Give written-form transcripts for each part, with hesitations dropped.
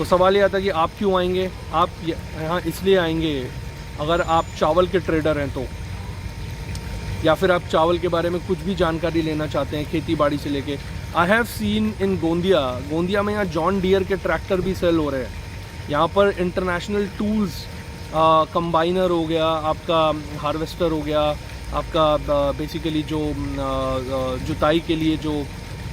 तो सवाल ये आता है कि आप क्यों आएंगे। आप यहाँ इसलिए आएंगे अगर आप चावल के ट्रेडर हैं तो, या फिर आप चावल के बारे में कुछ भी जानकारी लेना चाहते हैं खेती बाड़ी से लेके। I have seen in Gondia में यहाँ जॉन डियर के ट्रैक्टर भी सेल हो रहे हैं। यहाँ पर इंटरनेशनल टूल्स, कंबाइनर हो गया, आपका हार्वेस्टर हो गया, आपका बेसिकली जो जुताई के लिए जो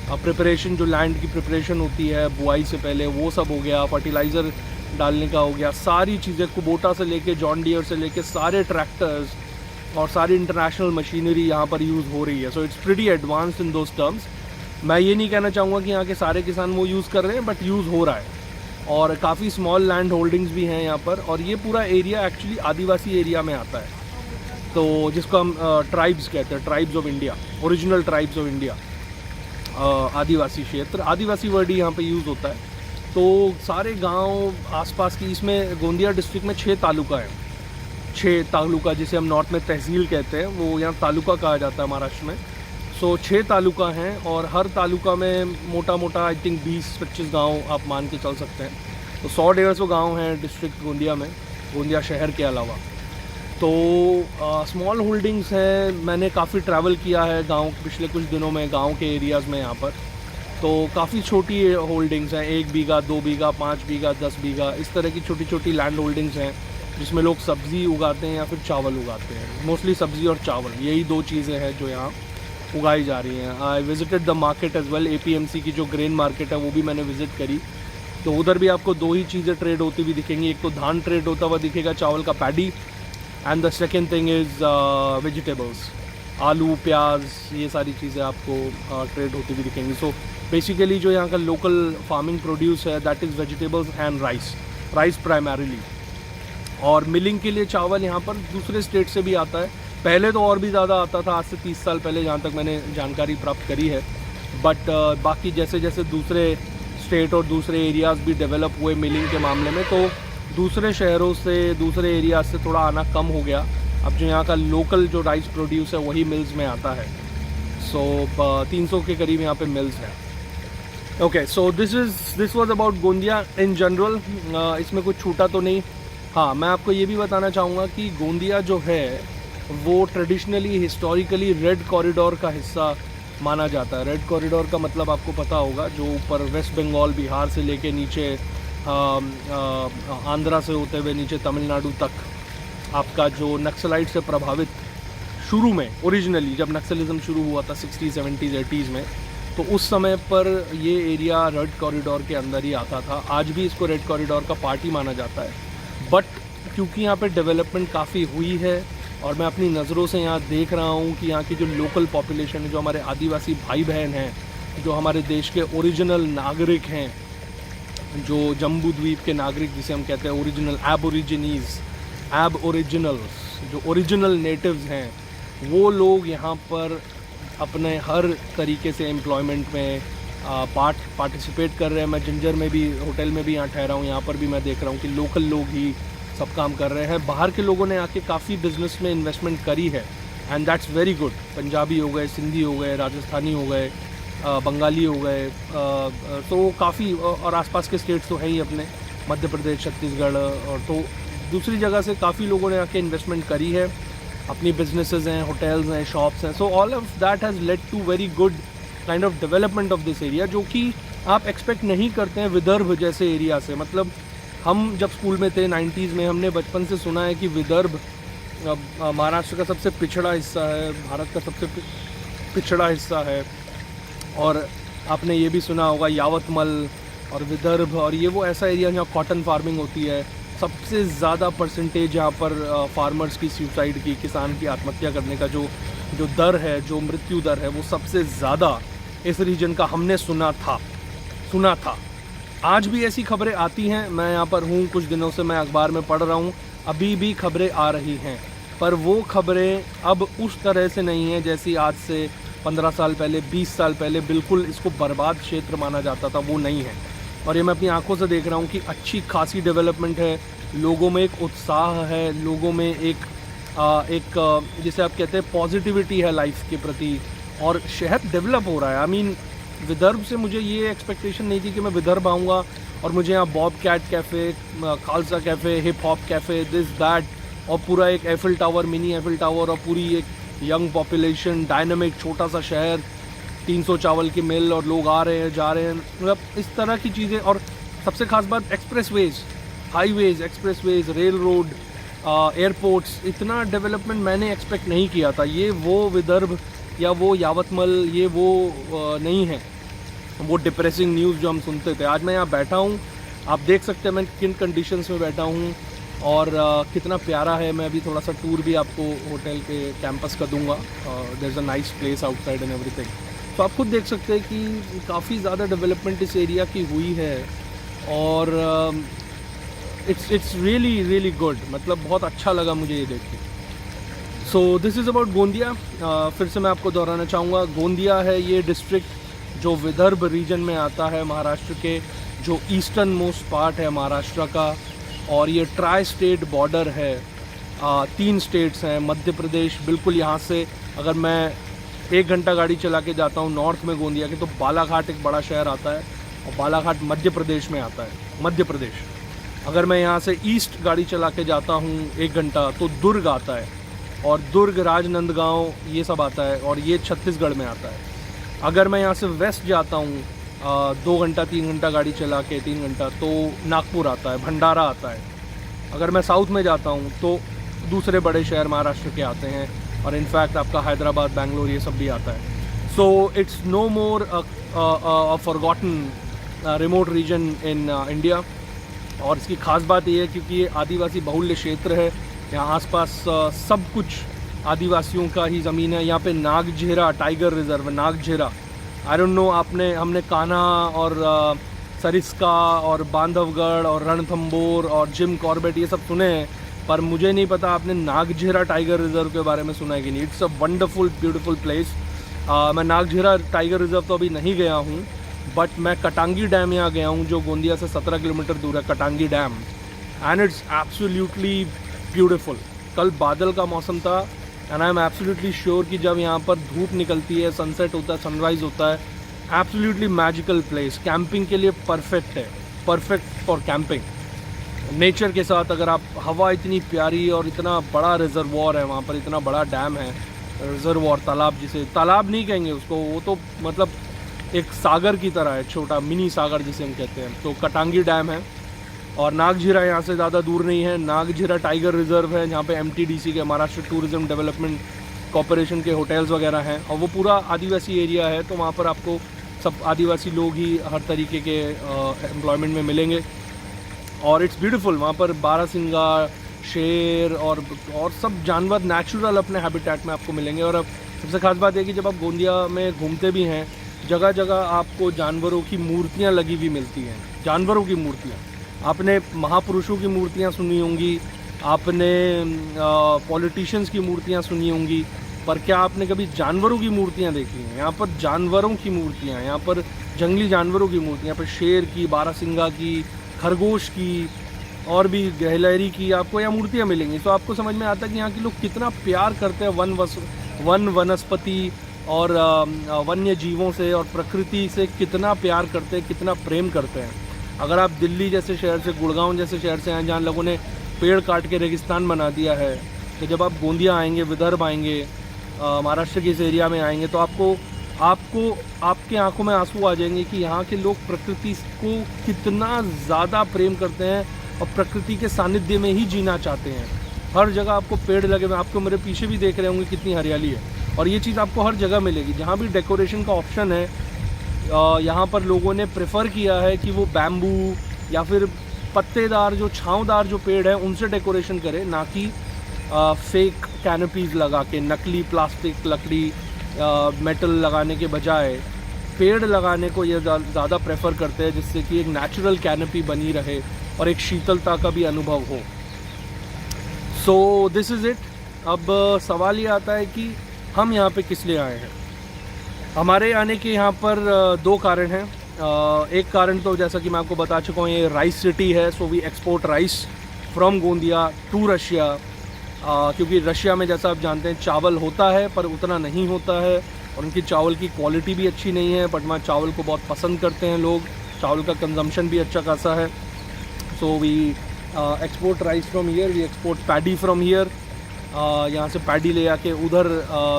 प्रिपरेशन, जो लैंड की प्रिपरेशन होती है बुआई से पहले, वो सब हो गया, फर्टिलाइज़र डालने का हो गया, सारी चीज़ें कुबोटा से लेके जॉन डियर से लेके सारे ट्रैक्टर्स और सारी इंटरनेशनल मशीनरी यहाँ पर यूज़ हो रही है। So it's pretty advanced in those terms. मैं ये नहीं कहना चाहूँगा कि यहाँ के सारे किसान वो यूज़ कर रहे हैं, बट यूज़ हो रहा है। और काफ़ी स्मॉल लैंड होल्डिंग्स भी हैं यहाँ पर, और ये पूरा एरिया एक्चुअली आदिवासी एरिया में आता है, तो जिसको हम ट्राइब्स कहते हैं, tribes of India, original tribes of India, Adivasi क्षेत्र, आदिवासी वर्ड ही यहाँ पे यूज़ होता है। तो सारे गांव आसपास की, इसमें गोंदिया डिस्ट्रिक्ट में 6 तालुका हैं, 6 तालुका जिसे हम नॉर्थ में तहसील कहते हैं, वो यहाँ तालुका कहा जाता है महाराष्ट्र में। सो 6 तालुका हैं, और हर तालुका में मोटा मोटा आई थिंक 20-25 गांव आप मान के चल सकते हैं। तो 100-150 गांव हैं डिस्ट्रिक्ट गोंदिया में, गोंदिया शहर के अलावा। तो स्मॉल होल्डिंग्स हैं। मैंने काफ़ी ट्रैवल किया है गांव पिछले कुछ दिनों में, गांव के एरियाज़ में यहाँ पर। तो काफ़ी छोटी होल्डिंग्स हैं, 1 बीघा, 2 बीघा, 5 बीघा, 10 बीघा, इस तरह की छोटी छोटी लैंड होल्डिंग्स हैं, जिसमें लोग सब्ज़ी उगाते हैं या फिर चावल उगाते हैं। मोस्टली सब्ज़ी और चावल, यही 2 चीज़ें हैं जो यहाँ उगाई जा रही हैं। I visited the market as well, APMC की जो ग्रेन मार्केट है वो भी मैंने विज़िट करी। तो उधर भी आपको 2 ही चीज़ें ट्रेड होती हुई दिखेंगी। एक तो धान ट्रेड होता हुआ दिखेगा, चावल का paddy, and the second thing is vegetables, आलू, प्याज, ये सारी चीज़ें आपको ट्रेड होती हुई दिखेंगी। सो बेसिकली जो यहाँ का लोकल फार्मिंग प्रोड्यूस है that is vegetables and rice primarily. और मिलिंग के लिए चावल यहाँ पर दूसरे स्टेट से भी आता है। पहले तो और भी ज़्यादा आता था, आज से 30 साल पहले, जहाँ तक मैंने जानकारी प्राप्त करी है। बट बाकी जैसे जैसे दूसरे स्टेट और दूसरे एरियाज़ भी डेवलप हुए मिलिंग के मामले में, तो दूसरे शहरों से, दूसरे एरियाज से थोड़ा आना कम हो गया। अब जो यहाँ का लोकल जो राइस प्रोड्यूस है वही मिल्स में आता है। सो 300 के करीब यहाँ पे मिल्स हैं। Okay, so this was about Gondia in general. इसमें कुछ छूटा तो नहीं। हाँ, मैं आपको ये भी बताना चाहूँगा कि गोंदिया जो है वो ट्रेडिशनली, हिस्टोरिकली रेड कॉरिडोर का हिस्सा माना जाता है। रेड कॉरिडोर का मतलब आपको पता होगा, जो ऊपर वेस्ट बंगाल, बिहार से लेके नीचे आंध्रा से होते हुए नीचे तमिलनाडु तक, आपका जो नक्सलाइट से प्रभावित शुरू में, ओरिजिनली जब नक्सलिज्म शुरू हुआ था 60s, 70s, 80s में, तो उस समय पर ये एरिया रेड कॉरिडोर के अंदर ही आता था। आज भी इसको रेड कॉरिडोर का पार्ट ही माना जाता है। बट क्योंकि यहाँ पे डेवलपमेंट काफ़ी हुई है, और मैं अपनी नज़रों से यहाँ देख रहा हूँ कि यहाँ की जो लोकल पॉपुलेशन है, जो हमारे आदिवासी भाई बहन हैं, जो हमारे देश के ओरिजिनल नागरिक हैं, जो जम्बू द्वीप के नागरिक जिसे हम कहते हैं, ओरिजिनल एब ओरिजिनल्स, जो ओरिजिनल नेटिव्स हैं, वो लोग यहाँ पर अपने हर तरीके से एम्प्लॉयमेंट में पार्टिसिपेट कर रहे हैं। मैं जिंजर में भी, होटल में भी यहाँ ठहरा हूँ, यहाँ पर भी मैं देख रहा हूँ कि लोकल लोग ही सब काम कर रहे हैं। बाहर के लोगों ने आके काफ़ी बिजनेस में इन्वेस्टमेंट करी है, and that's very good. Punjabi हो गए, सिंधी हो गए, राजस्थानी हो गए, बंगाली हो गए, तो काफ़ी, और आसपास के स्टेट्स तो हैं ही अपने, मध्य प्रदेश, छत्तीसगढ़, और तो दूसरी जगह से काफ़ी लोगों ने आके इन्वेस्टमेंट करी है। अपनी बिजनेसेस हैं, होटल्स हैं, शॉप्स हैं। So all of that has led to very good kind of development of this area, जो कि आप एक्सपेक्ट नहीं करते हैं विदर्भ जैसे एरिया से। मतलब हम जब स्कूल में थे 90s में, हमने बचपन से सुना है कि विदर्भ महाराष्ट्र का सबसे पिछड़ा हिस्सा है, भारत का सबसे पिछड़ा हिस्सा है। और आपने ये भी सुना होगा यावतमल और विदर्भ, और ये वो ऐसा एरिया जहाँ कॉटन फार्मिंग होती है। सबसे ज़्यादा परसेंटेज यहाँ पर फार्मर्स की सुसाइड की, किसान की आत्महत्या करने का जो दर है, जो मृत्यु दर है, वो सबसे ज़्यादा इस रीजन का हमने सुना था। आज भी ऐसी खबरें आती हैं। मैं यहाँ पर हूँ, कुछ दिनों से मैं अखबार में पढ़ रहा हूँ, अभी भी खबरें आ रही हैं, पर वो खबरें अब उस तरह से नहीं हैं जैसी आज से 15 साल पहले, 20 साल पहले बिल्कुल इसको बर्बाद क्षेत्र माना जाता था, वो नहीं है। और ये मैं अपनी आंखों से देख रहा हूँ कि अच्छी खासी डेवलपमेंट है, लोगों में एक उत्साह है, लोगों में एक जिसे आप कहते हैं पॉजिटिविटी है लाइफ के प्रति, और शहर डेवलप हो रहा है। आई मीन विदर्भ से मुझे ये एक्सपेक्टेशन नहीं थी कि मैं विदर्भ आऊँगा और मुझे यहाँ bobcat cafe, Khalsa cafe, hip hop cafe, this that, और पूरा एक Eiffel tower, mini Eiffel tower, और पूरी एक यंग पॉपुलेशन, डायनामिक छोटा सा शहर, 300 चावल के मिल, और लोग आ रहे हैं जा रहे हैं, मतलब इस तरह की चीज़ें। और सबसे खास बात expressways, highways, expressways, rail road, airports, इतना डेवलपमेंट मैंने एक्सपेक्ट नहीं किया था। ये वो विदर्भ या वो यावतमल, ये वो नहीं है वो डिप्रेसिंग न्यूज़ जो हम सुनते थे। आज मैं यहाँ बैठा हूँ, आप देख सकते हैं मैं किन कंडीशंस में बैठा हूँ, और कितना प्यारा है। मैं अभी थोड़ा सा टूर भी आपको होटल के कैंपस का दूंगा। There is a nice place outside and everything. तो आप खुद देख सकते हैं कि काफ़ी ज़्यादा डेवलपमेंट इस एरिया की हुई है, और इट्स रियली रियली गुड। मतलब बहुत अच्छा लगा मुझे ये देख के। So this is about Gondia. फिर से मैं आपको दोहराना चाहूँगा, गोंदिया है ये डिस्ट्रिक्ट जो विदर्भ रीजन में आता है, महाराष्ट्र के जो ईस्टर्न मोस्ट पार्ट है महाराष्ट्र का, और ये ट्राई स्टेट बॉर्डर है। 3 स्टेट्स हैं, मध्य प्रदेश बिल्कुल यहाँ से अगर मैं 1 घंटा गाड़ी चला के जाता हूँ नॉर्थ में गोंदिया के, तो बालाघाट एक बड़ा शहर आता है, और बालाघाट मध्य प्रदेश में आता है, मध्य प्रदेश। अगर मैं यहाँ से ईस्ट गाड़ी चला के जाता हूँ 1 घंटा, तो दुर्ग आता है, और दुर्ग, राजनांदगांव, ये सब आता है, और ये छत्तीसगढ़ में आता है। अगर मैं यहाँ से वेस्ट जाता हूँ 2 घंटा 3 घंटा गाड़ी चला के, 3 घंटा, तो नागपुर आता है, भंडारा आता है। अगर मैं साउथ में जाता हूँ तो दूसरे बड़े शहर महाराष्ट्र के आते हैं, और इनफैक्ट आपका हैदराबाद, बैंगलोर, ये सब भी आता है। So it's no more a forgotten remote region in India. और इसकी खास बात ये है क्योंकि ये आदिवासी बहुल्य क्षेत्र है, यहाँ आसपास सब कुछ आदिवासियों का ही ज़मीन है। यहाँ पे Nagzira tiger reserve, Nagzira, I don't know, हमने कान्हा और सरिस्का और बांधवगढ़ और रणथंबोर और जिम कॉर्बेट ये सब सुने हैं, पर मुझे नहीं पता आपने नागझेरा टाइगर रिजर्व के बारे में सुना है कि नहीं। It's a wonderful beautiful place. मैं नागझेरा टाइगर रिजर्व तो अभी नहीं गया हूँ, बट मैं कटांगी डैम यहाँ गया हूँ, जो गोंदिया से 17 किलोमीटर दूर है, Katangi dam, and it's absolutely beautiful. कल बादल का मौसम था, and I am absolutely sure कि जब यहाँ पर धूप निकलती है, सनसेट होता है, सनराइज़ होता है, एब्सोल्युटली मैजिकल प्लेस। कैंपिंग के लिए परफेक्ट है, परफेक्ट फॉर कैंपिंग। नेचर के साथ अगर आप, हवा इतनी प्यारी, और इतना बड़ा रिजर्वॉर है वहाँ पर, इतना बड़ा डैम है, रिजर्वॉर, तालाब, जिसे तालाब नहीं कहेंगे उसको, वो तो मतलब एक सागर की तरह है, छोटा मिनी सागर जिसे हम कहते हैं। तो कटांगी डैम है, और नागझीरा यहाँ से ज़्यादा दूर नहीं है। नागझीरा टाइगर रिजर्व है, जहाँ पे MTDC के, महाराष्ट्र टूरिज्म डेवलपमेंट कॉरपोरेशन के होटल्स वगैरह हैं, और वो पूरा आदिवासी एरिया है। तो वहाँ पर आपको सब आदिवासी लोग ही हर तरीके के एम्प्लॉयमेंट में मिलेंगे, और इट्स ब्यूटीफुल। वहाँ पर बारहसिंगा, शेर और सब जानवर नेचुरल अपने हैबिटेट में आपको मिलेंगे। और अब सबसे खास बात है कि जब आप गोंदिया में घूमते भी हैं, जगह जगह आपको जानवरों की मूर्तियाँ लगी हुई मिलती हैं, जानवरों की मूर्तियाँ। आपने महापुरुषों की मूर्तियाँ सुनी होंगी, आपने पॉलिटिशियंस की मूर्तियाँ सुनी होंगी, पर क्या आपने कभी जानवरों की मूर्तियाँ देखी हैं? यहाँ पर जानवरों की मूर्तियाँ, यहाँ पर जंगली जानवरों की मूर्तियाँ, यहाँ पर शेर की, बारहसिंगा की, खरगोश की, और भी गहलरी की आपको यहाँ मूर्तियाँ मिलेंगी। तो आपको समझ में आता है कि यहाँ के लोग कितना प्यार करते हैं वनस्पति और वन्य जीवों से, और प्रकृति से कितना प्यार करते हैं, कितना प्रेम करते हैं। अगर आप दिल्ली जैसे शहर से, गुड़गांव जैसे शहर से आए, जहाँ लोगों ने पेड़ काट के रेगिस्तान बना दिया है, तो जब आप गोंदिया आएंगे, विदर्भ आएंगे, महाराष्ट्र के इस एरिया में आएंगे, तो आपको आपके आंखों में आंसू आ जाएंगे कि यहाँ के लोग प्रकृति को कितना ज़्यादा प्रेम करते हैं, और प्रकृति के सानिध्य में ही जीना चाहते हैं। हर जगह आपको पेड़ लगे हुए, आपको मेरे पीछे भी देख रहे होंगे कितनी हरियाली है, और ये चीज़ आपको हर जगह मिलेगी। जहाँ भी डेकोरेशन का ऑप्शन है, यहाँ पर लोगों ने प्रेफर किया है कि वो बैम्बू या फिर पत्तेदार, जो छांवदार जो पेड़ हैं, उनसे डेकोरेशन करें, ना कि फेक कैनोपीज़ लगा के, नकली प्लास्टिक, लकड़ी, मेटल लगाने के बजाय पेड़ लगाने को ये ज़्यादा प्रेफर करते हैं, जिससे कि एक नेचुरल कैनोपी बनी रहे और एक शीतलता का भी अनुभव हो। So this is it. अब सवाल ये आता है कि हम यहाँ पे किस लिए आए हैं। हमारे आने के यहाँ पर 2 कारण हैं। एक कारण तो जैसा कि मैं आपको बता चुका हूँ, ये राइस सिटी है, so we export rice from Gondia to Russia, क्योंकि रशिया में जैसा आप जानते हैं चावल होता है पर उतना नहीं होता है, और उनकी चावल की क्वालिटी भी अच्छी नहीं है, बट वहाँ चावल को बहुत पसंद करते हैं लोग। चावल का कंजम्पशन भी अच्छा खासा है. So we export rice from here, we export paddy from here. यहाँ से पैडी ले आके उधर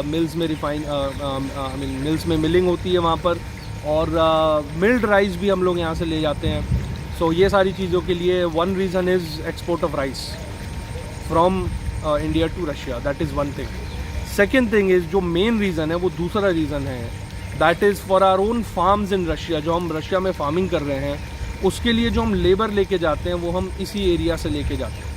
मिल्स में मिल्स में मिलिंग होती है वहाँ पर, और मिल्ड राइस भी हम लोग यहाँ से ले जाते हैं. सो ये सारी चीज़ों के लिए one reason is export of rice from India to Russia. That is one thing. Second thing is, जो मेन रीज़न है वो दूसरा रीज़न है, that is for our own farms in Russia. जो हम रशिया में फार्मिंग कर रहे हैं उसके लिए जो हम लेबर लेके जाते हैं वो हम इसी एरिया से लेके जाते हैं.